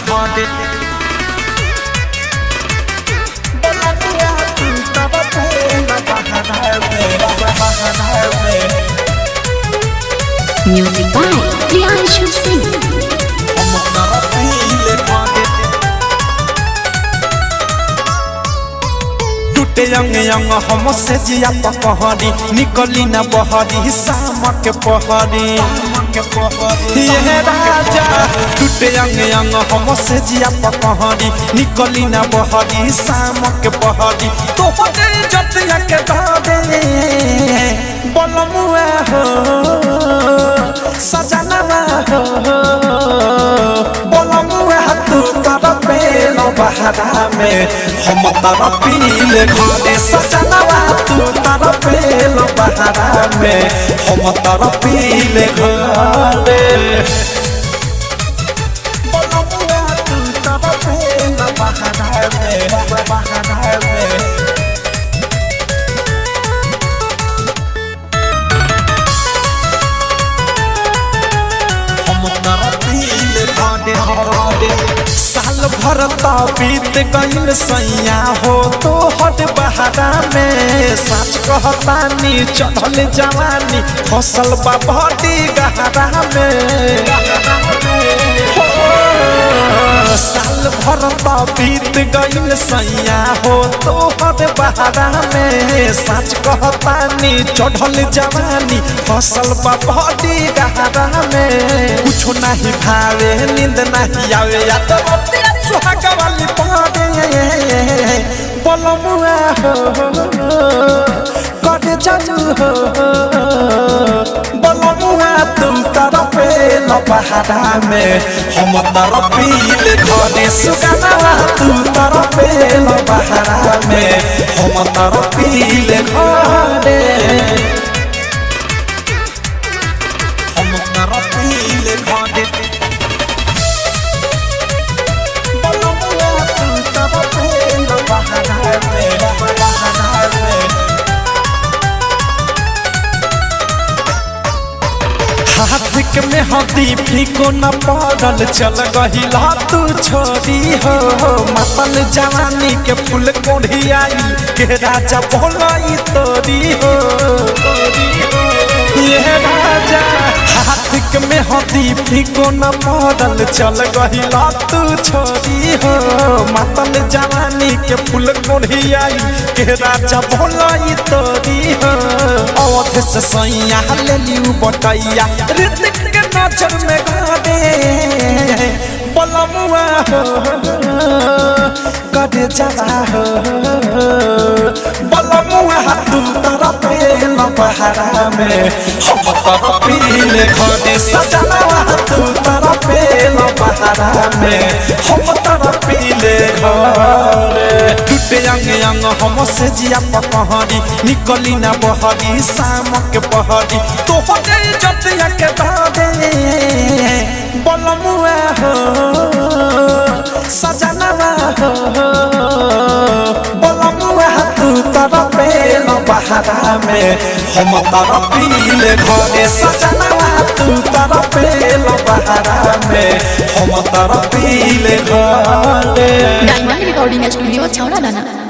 घाटे बलमुआ तू तब पेला बहाना में Music by Priyanshu Singh. हम तारा पीले घाटे टूटे यंग यंग हम से जिया पकहरी निकली न बहरी शाम के पहरी ये राजा टूटे यंग यंग हम से जिया पकहरी निकली न बहरी शाम के पहरी तो होते जतिया के दादे बलमुआ हो सजनवा हो बलमुआ तू तारा पेला बहारा में हम तारा पीले घाटे सजनवा तू तारा पेला बहारा में हम तारा पीले घाटे बलमुआ तू तारा पेला बहारा में साल भर बीत गईल सैया हो तो हट बहारा में सच कहतानी चढ़ल जवानी फसल बाबी गहरा में साल भर बीत गईल सैया हो तो हट बहारा में सच कहतानी चढ़ल जवानी फसल बाबी गहरा में कुछ नहीं भावे नींद नहीं आवे या तो सुहाग वाली पादे बलमुआ हो कट जाऊ हो बलमुआ तुम तारा पेला बहारा में हम तारा पीले घाटे सुगना तू तारा पेला बहारा में हम तारा पीले घाटे हम तारा पीले घाटे हाथ में हदी फीको न पड़ल चल गहिला तू छोरी हो मतल जवानी के फूल कोढ़ियाई के राजा बोलाई तोरी हो ये राजा हाथ में हदी फीको न पड़ल चल गहिला तू छोरी हो मतल जवानी के फूल कोढ़ियाई के राजा बोलाई तोरी हो अवध से सैया ले लियो बटैया ऋतिक के नजर में गादे बलमुआ हो कदे जवा हो बलमुआ तू तारा पेला बहारा में हम तारा पीले घाटे सजनवा तू तारा पेला बहारा में हम तारा पीले घाटे टूटे यंग यंग हम से जिया पकहरी निकली न बहरी शाम के पहरी तो होते जतिया के दादे बलमुआ हो सजनवा हो बलमुआ तू तारा पेला बहारा में हम तारा पीले घाटे सजनवा तू तारा पेला बहारा में हम तारा पीले घाटे Diamond Recording Studio, Chowra Dana.